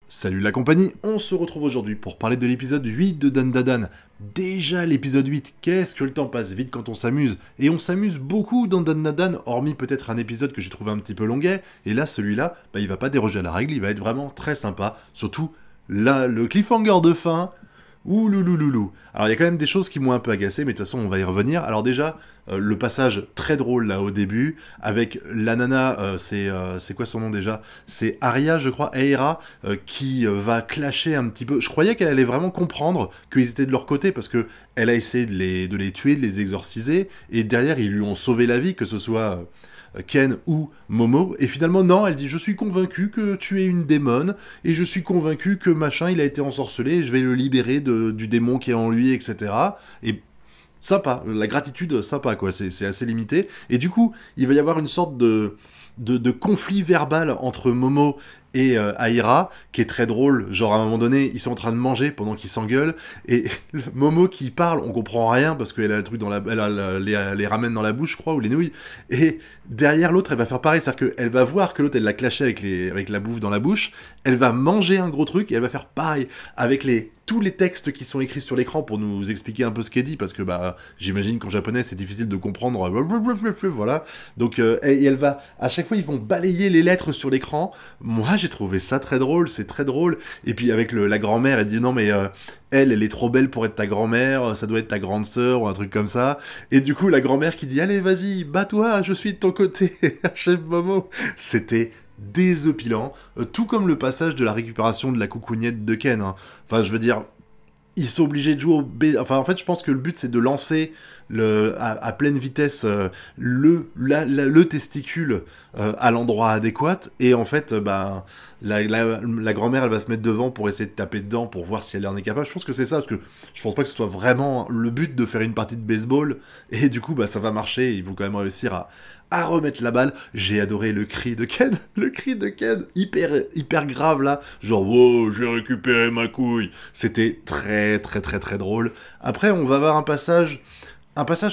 Salut la compagnie, on se retrouve aujourd'hui pour parler de l'épisode 8 de Dandadan. Déjà l'épisode 8, qu'est-ce que le temps passe vite quand on s'amuse. Et on s'amuse beaucoup dans Dandadan, hormis peut-être un épisode que j'ai trouvé un petit peu longuet. Et là, celui-là, il va pas déroger à la règle, il va être vraiment très sympa. Surtout, là, le cliffhanger de fin. Ouh loulouloulou. Alors il y a quand même des choses qui m'ont un peu agacé, mais de toute façon on va y revenir. Alors déjà, le passage très drôle là au début, avec la nana, c'est quoi son nom déjà? C'est Arya, je crois, Aira, qui va clasher un petit peu. Je croyais qu'elle allait vraiment comprendre qu'ils étaient de leur côté, parce que elle a essayé de les tuer, de les exorciser, et derrière ils lui ont sauvé la vie, que ce soit... Ken ou Momo, et finalement non, elle dit je suis convaincu que tu es une démone, et je suis convaincu que machin il a été ensorcelé, et je vais le libérer du démon qui est en lui, etc. Et sympa, la gratitude sympa quoi, c'est assez limité, et du coup il va y avoir une sorte de conflit verbal entre Momo et Aira, qui est très drôle, genre à un moment donné, ils sont en train de manger pendant qu'ils s'engueulent, et le Momo qui parle, on comprend rien, parce qu'elle a le truc dans la... Elle a les ramen dans la bouche, je crois, ou les nouilles, et derrière l'autre, elle va faire pareil, c'est-à-dire qu'elle va voir que l'autre, elle l'a clashé avec la bouffe dans la bouche, elle va manger un gros truc, et elle va faire pareil, avec tous les textes qui sont écrits sur l'écran pour nous expliquer un peu ce qu'elle dit, parce que j'imagine qu'en japonais, c'est difficile de comprendre, voilà, donc, et elle va, à chaque fois, ils vont balayer les lettres sur l'écran. Moi, j'ai trouvé ça très drôle, c'est très drôle. Et puis avec la grand-mère, elle dit non mais elle est trop belle pour être ta grand-mère, ça doit être ta grande sœur ou un truc comme ça. Et du coup, la grand-mère qui dit allez vas-y, bats-toi, je suis de ton côté, chef Momo. C'était désopilant, tout comme le passage de la récupération de la coucougnette de Ken. Hein. Enfin, je veux dire, ils sont obligés de jouer au Enfin, en fait, je pense que le but, c'est de lancer à pleine vitesse le testicule à l'endroit adéquat. Et en fait, la grand-mère, elle va se mettre devant pour essayer de taper dedans pour voir si elle en est capable. Je pense que c'est ça, parce que je pense pas que ce soit vraiment le but de faire une partie de baseball. Et du coup, ça va marcher. Ils vont quand même réussir à remettre la balle. J'ai adoré le cri de Ken. Le cri de Ken, hyper grave là. Genre, wow, j'ai récupéré ma couille. C'était très, très, très, très drôle. Après, on va avoir un passage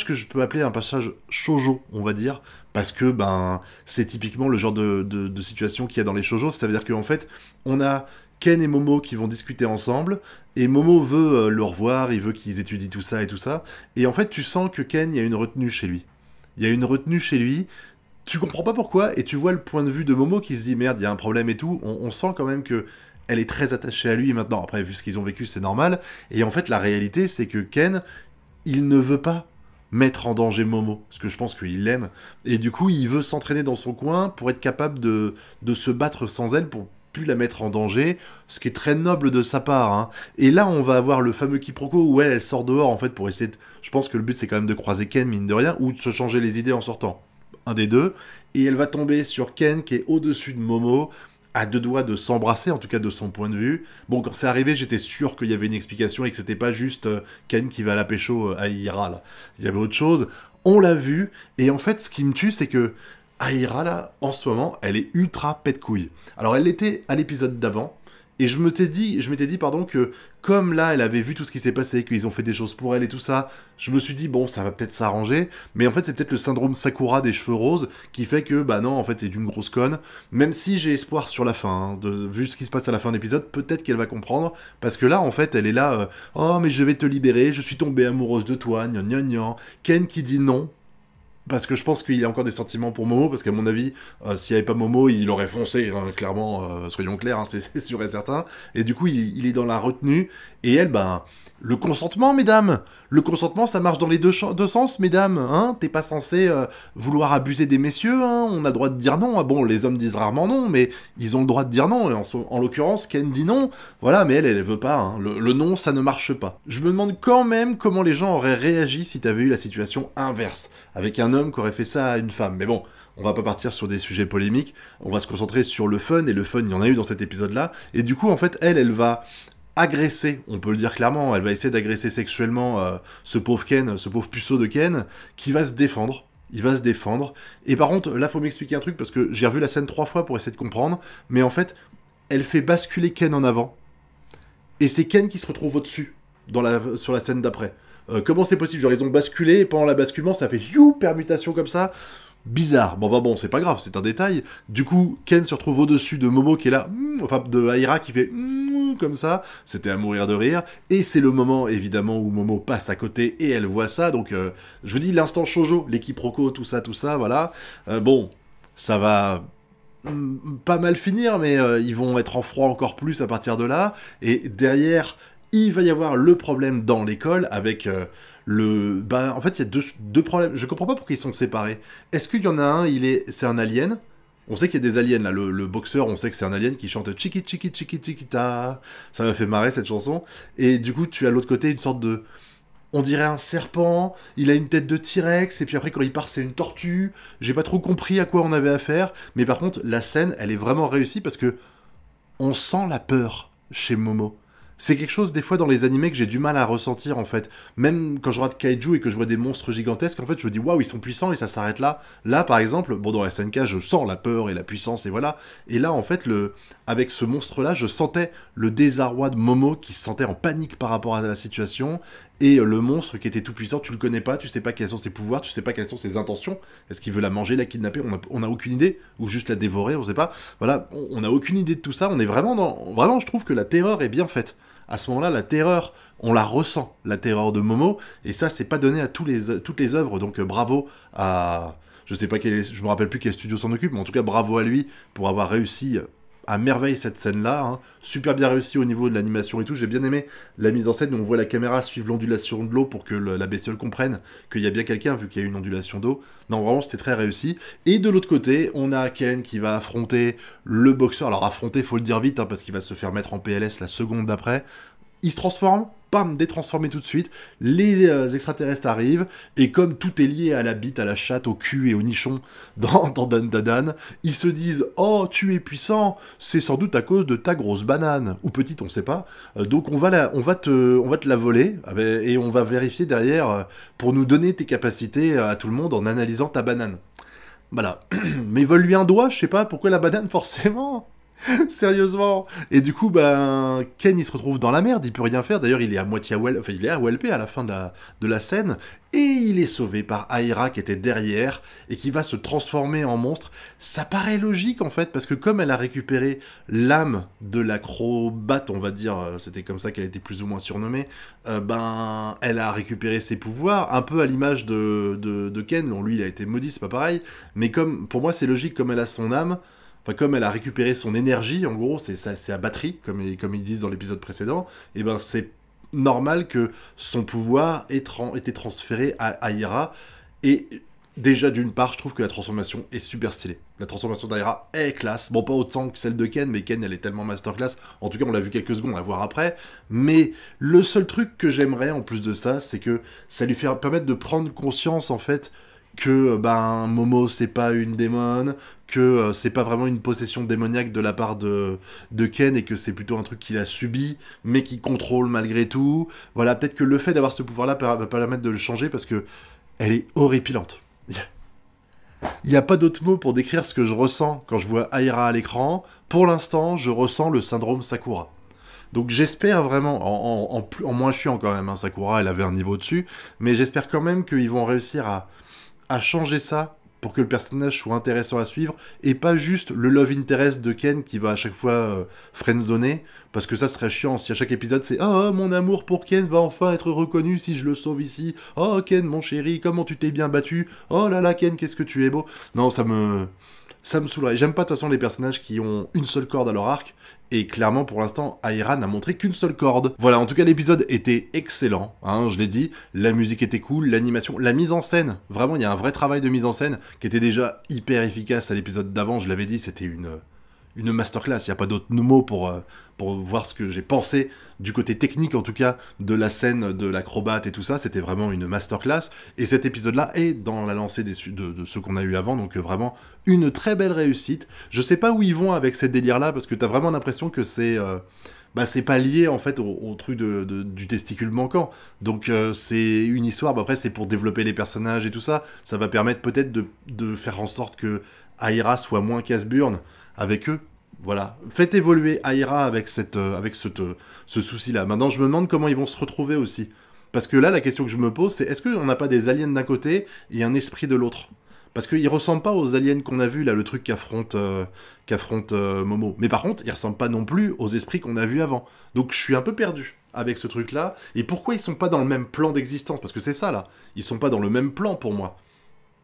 que je peux appeler un passage shoujo, on va dire, parce que, c'est typiquement le genre de situation qu'il y a dans les shoujo. Ça veut dire qu'en fait, on a Ken et Momo qui vont discuter ensemble, et Momo veut le revoir, il veut qu'ils étudient tout ça, et en fait, tu sens que Ken, il y a une retenue chez lui. Il y a une retenue chez lui, tu comprends pas pourquoi, et tu vois le point de vue de Momo qui se dit merde, il y a un problème et tout, on sent quand même que elle est très attachée à lui maintenant, après vu ce qu'ils ont vécu c'est normal, et en fait la réalité c'est que Ken, il ne veut pas mettre en danger Momo, parce que je pense qu'il l'aime, et du coup il veut s'entraîner dans son coin pour être capable de se battre sans elle, pour plus la mettre en danger, ce qui est très noble de sa part. Hein. Et là, on va avoir le fameux quiproquo où elle sort dehors, en fait, pour essayer de... Je pense que le but, c'est quand même de croiser Ken, mine de rien, ou de se changer les idées en sortant. Un des deux. Et elle va tomber sur Ken, qui est au-dessus de Momo, à deux doigts de s'embrasser, en tout cas de son point de vue. Bon, quand c'est arrivé, j'étais sûr qu'il y avait une explication et que c'était pas juste Ken qui va à la pécho à Ira, là. Il y avait autre chose. On l'a vu, et en fait, ce qui me tue, c'est que Aira, là, en ce moment, elle est ultra pète couille. Alors, elle l'était à l'épisode d'avant, et je m'étais dit, pardon, que comme là, elle avait vu tout ce qui s'est passé, qu'ils ont fait des choses pour elle et tout ça, je me suis dit, bon, ça va peut-être s'arranger, mais en fait, c'est peut-être le syndrome Sakura des cheveux roses qui fait que, non, en fait, c'est une grosse conne, même si j'ai espoir sur la fin, hein, vu ce qui se passe à la fin de l'épisode, peut-être qu'elle va comprendre, parce que là, en fait, elle est là, oh, mais je vais te libérer, je suis tombée amoureuse de toi, gnan gnan gnan, Ken qui dit non, parce que je pense qu'il a encore des sentiments pour Momo, parce qu'à mon avis, s'il n'y avait pas Momo, il aurait foncé, hein, clairement, soyons clairs, hein, c'est sûr et certain. Et du coup, il est dans la retenue, et elle, le consentement, mesdames. Le consentement, ça marche dans les deux sens, mesdames. Hein, t'es pas censé vouloir abuser des messieurs, hein, on a le droit de dire non. Ah bon, les hommes disent rarement non, mais ils ont le droit de dire non. Et en l'occurrence, Ken dit non. Voilà, mais elle veut pas. Hein. Le non, ça ne marche pas. Je me demande quand même comment les gens auraient réagi si t'avais eu la situation inverse, avec un homme qui aurait fait ça à une femme. Mais bon, on va pas partir sur des sujets polémiques, on va se concentrer sur le fun, et le fun, il y en a eu dans cet épisode-là. Et du coup, en fait, elle va agresser, on peut le dire clairement, elle va essayer d'agresser sexuellement ce pauvre Ken, ce pauvre puceau de Ken, qui va se défendre. Il va se défendre. Et par contre, là, faut m'expliquer un truc, parce que j'ai revu la scène 3 fois pour essayer de comprendre, mais en fait, elle fait basculer Ken en avant, et c'est Ken qui se retrouve au-dessus, sur la scène d'après. Comment c'est possible? Genre, ils ont basculé, et pendant la basculement, ça fait you, permutation comme ça. Bizarre. Bon, bah bon, c'est pas grave, c'est un détail. Du coup, Ken se retrouve au-dessus de Momo qui est là, enfin de Aira qui fait comme ça. C'était à mourir de rire. Et c'est le moment, évidemment, où Momo passe à côté et elle voit ça. Donc, je vous dis, l'instant shoujo, les quiproquos, tout ça, voilà. Bon, ça va pas mal finir, mais ils vont être en froid encore plus à partir de là. Et derrière, il va y avoir le problème dans l'école avec en fait, il y a deux problèmes. Je comprends pas pourquoi ils sont séparés. Est-ce qu'il y en a un, c'est un alien? On sait qu'il y a des aliens, là. Le boxeur, on sait que c'est un alien qui chante Chiki Chiki Chiki Chiki Ta. Ça m'a fait marrer, cette chanson. Et du coup, tu as à l'autre côté une sorte de... On dirait un serpent, il a une tête de T-Rex, et puis après, quand il part, c'est une tortue. J'ai pas trop compris à quoi on avait affaire. Mais par contre, la scène, elle est vraiment réussie parce que on sent la peur chez Momo. C'est quelque chose, des fois, dans les animés que j'ai du mal à ressentir, en fait. Même quand je regarde Kaiju et que je vois des monstres gigantesques, en fait, je me dis, waouh, ils sont puissants et ça s'arrête là. Là, par exemple, bon, dans la SNK, je sens la peur et la puissance, et voilà. Et là, en fait, avec ce monstre-là, je sentais le désarroi de Momo qui se sentait en panique par rapport à la situation. Et le monstre qui était tout puissant, tu le connais pas, tu sais pas quels sont ses pouvoirs, tu sais pas quelles sont ses intentions. Est-ce qu'il veut la manger, la kidnapper? On a aucune idée. Ou juste la dévorer, on sait pas. Voilà, on a aucune idée de tout ça. On est vraiment dans... Vraiment, je trouve que la terreur est bien faite. À ce moment-là, la terreur, on la ressent, la terreur de Momo, et ça, c'est pas donné à toutes les œuvres, donc bravo à... Je sais pas je me rappelle plus quel studio s'en occupe, mais en tout cas, bravo à lui pour avoir réussi à merveille cette scène-là, hein. Super bien réussi au niveau de l'animation et tout, j'ai bien aimé la mise en scène où on voit la caméra suivre l'ondulation de l'eau pour que la bestiole comprenne qu'il y a bien quelqu'un, vu qu'il y a une ondulation d'eau. Non, vraiment, c'était très réussi. Et de l'autre côté, on a Ken qui va affronter le boxeur. Alors affronter, faut le dire vite, hein, parce qu'il va se faire mettre en PLS la seconde d'après. Il se transforme, bam, détransformé tout de suite, les extraterrestres arrivent, et comme tout est lié à la bite, à la chatte, au cul et au nichon dans Dan Dan, ils se disent « Oh, tu es puissant, c'est sans doute à cause de ta grosse banane. » Ou petite, on sait pas. Donc on va te la voler, et on va vérifier derrière pour nous donner tes capacités à tout le monde en analysant ta banane. Voilà. Mais ils veulent lui un doigt, je sais pas, pourquoi la banane forcément? Sérieusement. Et du coup, ben, Ken, il se retrouve dans la merde, il peut rien faire. D'ailleurs, il est à moitié enfin, il est à WLP à la fin de la scène. Et il est sauvé par Aira qui était derrière et qui va se transformer en monstre. Ça paraît logique, en fait, parce que comme elle a récupéré l'âme de l'acrobate, on va dire, c'était comme ça qu'elle était plus ou moins surnommée, ben, elle a récupéré ses pouvoirs, un peu à l'image de Ken. Bon, lui, il a été maudit, c'est pas pareil. Mais comme, pour moi, c'est logique, comme elle a son âme, enfin, comme elle a récupéré son énergie, en gros, c'est sa batterie, comme ils disent dans l'épisode précédent, et ben c'est normal que son pouvoir ait été transféré à Aira. Et déjà, d'une part, je trouve que la transformation est super stylée. La transformation d'Aira est classe. Bon, pas autant que celle de Ken, mais Ken, elle est tellement masterclass. En tout cas, on l'a vu quelques secondes, on va voir après. Mais le seul truc que j'aimerais, en plus de ça, c'est que ça lui fait permettre de prendre conscience, en fait, que ben Momo c'est pas une démone, que c'est pas vraiment une possession démoniaque de la part de Ken et que c'est plutôt un truc qu'il a subi mais qui contrôle malgré tout. Voilà, peut-être que le fait d'avoir ce pouvoir là va permettre de le changer parce que elle est horripilante. Il n'y a pas d'autre mot pour décrire ce que je ressens quand je vois Aira à l'écran. Pour l'instant, je ressens le syndrome Sakura. Donc j'espère vraiment, en moins chiant quand même, hein, Sakura elle avait un niveau dessus, mais j'espère quand même qu'ils vont réussir à changer ça pour que le personnage soit intéressant à suivre et pas juste le love interest de Ken qui va à chaque fois friendzoner, parce que ça serait chiant si à chaque épisode c'est oh mon amour pour Ken va enfin être reconnu si je le sauve ici, oh Ken mon chéri comment tu t'es bien battu, oh là là Ken qu'est-ce que tu es beau. Non, ça me saoulerait. J'aime pas de toute façon les personnages qui ont une seule corde à leur arc. Et clairement, pour l'instant, Aira n'a montré qu'une seule corde. Voilà, en tout cas, l'épisode était excellent, hein, je l'ai dit. La musique était cool, l'animation, la mise en scène. Vraiment, il y a un vrai travail de mise en scène qui était déjà hyper efficace à l'épisode d'avant. Je l'avais dit, c'était une masterclass. Il n'y a pas d'autre mot pour voir ce que j'ai pensé du côté technique, en tout cas, de la scène de l'acrobate et tout ça. C'était vraiment une masterclass. Et cet épisode-là est dans la lancée de ceux qu'on a eu avant, donc vraiment une très belle réussite. Je sais pas où ils vont avec ces délires-là, parce que t'as vraiment l'impression que c'est pas lié, en fait, au truc du testicule manquant. Donc, c'est une histoire, après, c'est pour développer les personnages et tout ça. Ça va permettre peut-être de faire en sorte que Aira soit moins casse-burne avec eux. Voilà. Faites évoluer Aira avec ce souci-là. Maintenant, je me demande comment ils vont se retrouver aussi. Parce que là, la question que je me pose, c'est est-ce qu'on n'a pas des aliens d'un côté et un esprit de l'autre ? Parce qu'il ressemble pas aux aliens qu'on a vus, là, le truc qu'affronte Momo. Mais par contre, il ressemble pas non plus aux esprits qu'on a vus avant. Donc je suis un peu perdu avec ce truc-là. Et pourquoi ils sont pas dans le même plan d'existence? Parce que c'est ça, là. Ils sont pas dans le même plan, pour moi.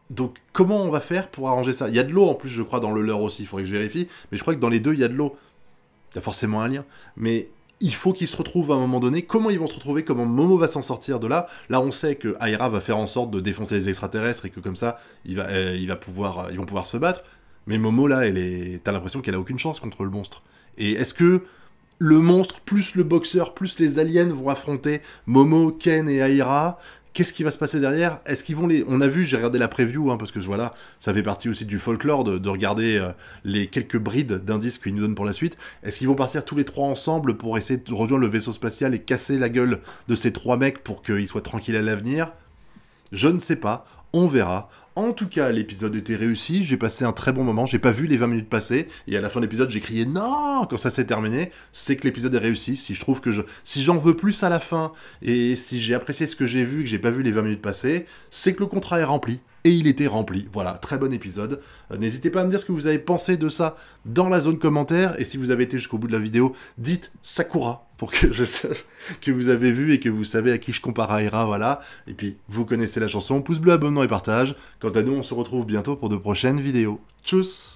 Donc comment on va faire pour arranger ça? Il y a de l'eau, en plus, je crois, dans le leur aussi. Il faudrait que je vérifie. Mais je crois que dans les deux, il y a de l'eau. Il y a forcément un lien. Mais il faut qu'ils se retrouvent à un moment donné. Comment ils vont se retrouver? Comment Momo va s'en sortir de là? Là, on sait que Aira va faire en sorte de défoncer les extraterrestres et que comme ça, ils vont pouvoir se battre. Mais Momo, là, t'as l'impression qu'elle a aucune chance contre le monstre. Et est-ce que le monstre, plus le boxeur, plus les aliens vont affronter Momo, Ken et Aira? Qu'est-ce qui va se passer derrière? Est-ce qu'ils vont les... On a vu, j'ai regardé la preview, hein, parce que voilà, ça fait partie aussi du folklore de regarder les quelques brides d'indices qu'ils nous donnent pour la suite. Est-ce qu'ils vont partir tous les trois ensemble pour essayer de rejoindre le vaisseau spatial et casser la gueule de ces trois mecs pour qu'ils soient tranquilles à l'avenir? Je ne sais pas, on verra. En tout cas, l'épisode était réussi, j'ai passé un très bon moment, j'ai pas vu les 20 minutes passer, et à la fin de l'épisode, j'ai crié « Non !» quand ça s'est terminé, c'est que l'épisode est réussi, si j'en veux plus à la fin, et si j'ai apprécié ce que j'ai vu, que j'ai pas vu les 20 minutes passer, c'est que le contrat est rempli. Et il était rempli. Voilà, très bon épisode. N'hésitez pas à me dire ce que vous avez pensé de ça dans la zone commentaire. Et si vous avez été jusqu'au bout de la vidéo, dites Sakura pour que je sache que vous avez vu et que vous savez à qui je compare Aira, voilà. Et puis, vous connaissez la chanson, pouce bleu, abonnement et partage. Quant à nous, on se retrouve bientôt pour de prochaines vidéos. Tchuss!